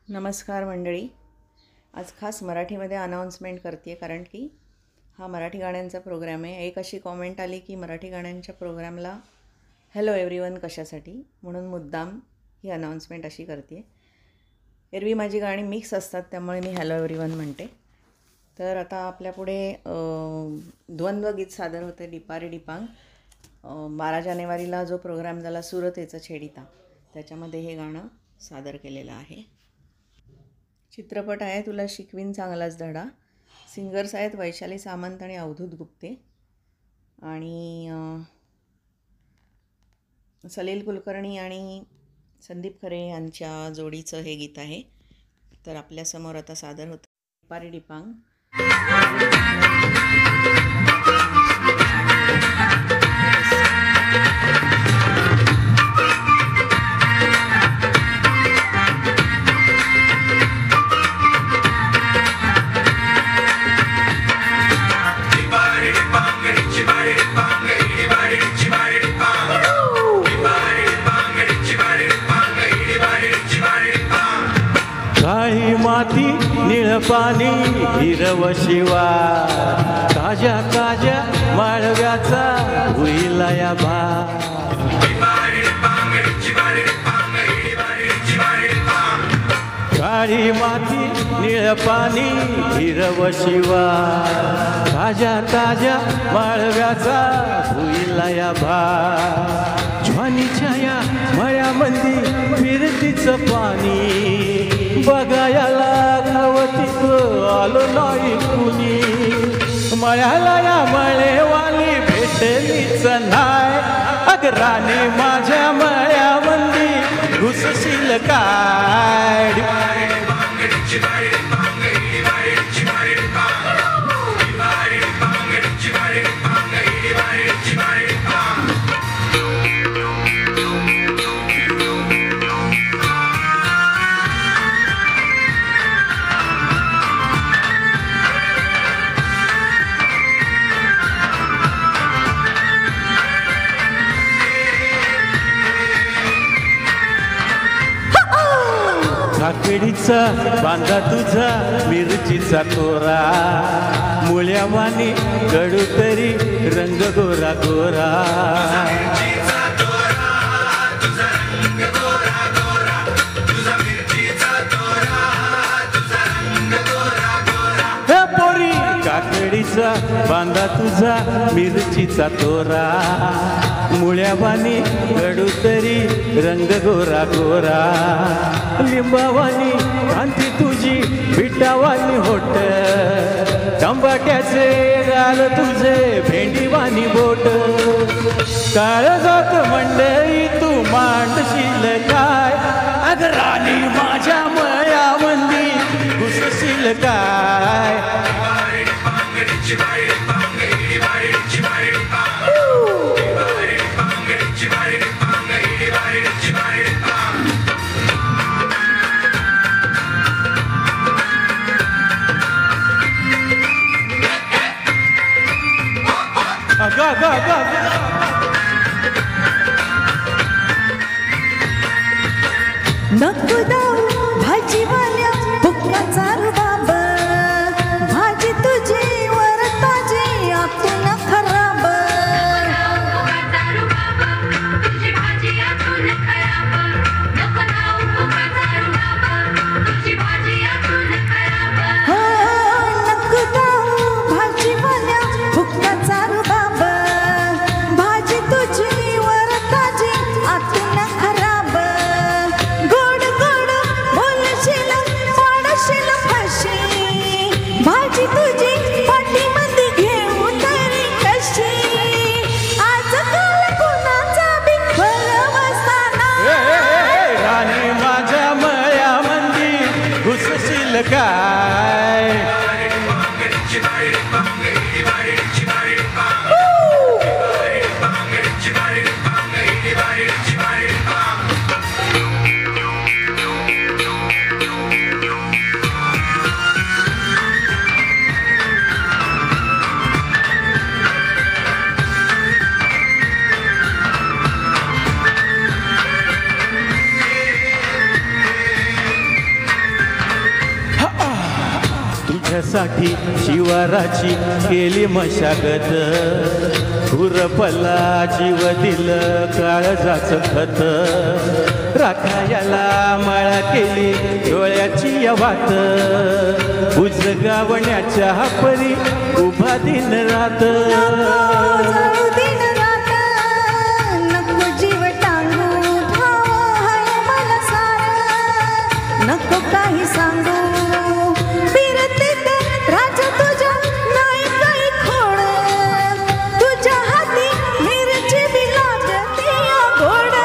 नमस्कार मंडळी. आज खास मराठीमध्ये अनाऊन्समेंट करते आहे कारण की हा मराठी गाण्यांचा प्रोग्राम आहे. एक अशी कॉमेंट आली की मराठी गाण्यांच्या प्रोग्रामला हॅलो एव्हरीवन कशासाठी, म्हणून मुद्दाम ही अनाऊन्समेंट अशी करते आहे. एरवी माझी गाणी मिक्स असतात त्यामुळे मी हॅलो एव्हरीवन म्हणते. तर आता आपल्यापुढे द्वंद्वगीत सादर होते डिपारे डिपांग. 12 जानेवारीला जो प्रोग्राम झाला सुरतेचं छेडिता, त्याच्यामध्ये हे गाणं सादर केलेलं आहे. चित्रपट आहे तुला शिकवीन चांगलाच धडा. सिंगर्स आहेत वैशाली सामंत आणि अवधूत गुप्ते. आणि सलील कुलकर्णी आणि संदीप खरे यांच्या जोडीचं हे गीत आहे. तर आपल्यासमोर आता सादर होतं डिपारे डिपांग. काळी माती निळ पाणी हिरव शिवा, ताज्या ताज्या माळव्याचा होईला या भा. काळी माती निळ पाणी हिरव शिवा, ताज्या ताज्या माळव्याचा होईला या भा. ज्वानीच्या या मळ्यामंदी फिरतीचं पाणी, बघायला धावतीत आलो नाही कुणी. मळ्याला या मळेवाली भेटलीच नाय, अगराने माझ्या मळ्यामंदी घुसशील काय. काकडीचा बांधा तुझा मिरचीचा तोरा, मुळ्यावानी कडू तरी रंग गोरा गोरा. पोरी काकडीचा बांधा तुझा मिरचीचा तोरा, मुळ्यावानी कडू तरी रंग गोरा गोरा. लिंबावानी कांती तुझी बिटावानी होट, टंबाट्याचे गाल तुझे भेंडीवानी बोट. काळजात मंडई तू मांडशील काय, अगराणी माझ्या मळ्यामंदी घुसशील काय. नको दाऊ भाजीवाल्या भुक्काचा रुबाब, भाजी तुझी वर ताजी आतून खराब. हो नको दाऊ भाजीवाल्या भुक्काचा रुबाब, भाजी तुझी वर ताजी आतून खराब. भाजी तुझी पाठीमध्ये घेऊ तरी कशी, आजकाल कुणाचा बी भरवसा नाही. राणी माझ्या मळ्यामंदी घुसशील काय. साठी शिवाराची केली मशागत खुरपला जीव दिलं काळजाचं खत राखायला माळा केली डोळ्याची वाट उजगावण्याच्या परी उभा दिन रात जळू दिन रात नको जीव टांगू ठाव हाय मला सारं नको काही सांगू फिरतीत राजा तुझ्या नाही काही खोड तुझ्या हाती मिरची बी लागते गोड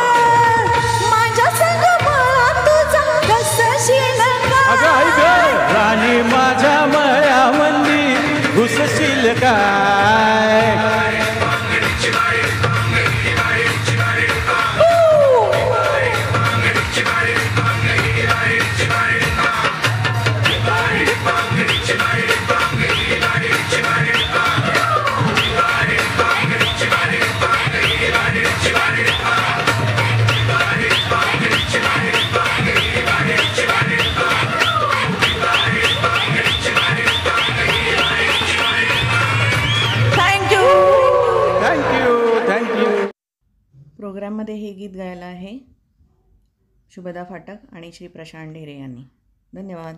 माझ्या संग मला तुझा कसशील अगं आई ग राणी माझ्या मळ्यामंदी घुसशील काय थँक्यू थँक्यू प्रोग्राममध्ये हे गीत गायलं आहे शुभदा फाटक आणि श्री प्रशांत ढेरे यांनी. धन्यवाद.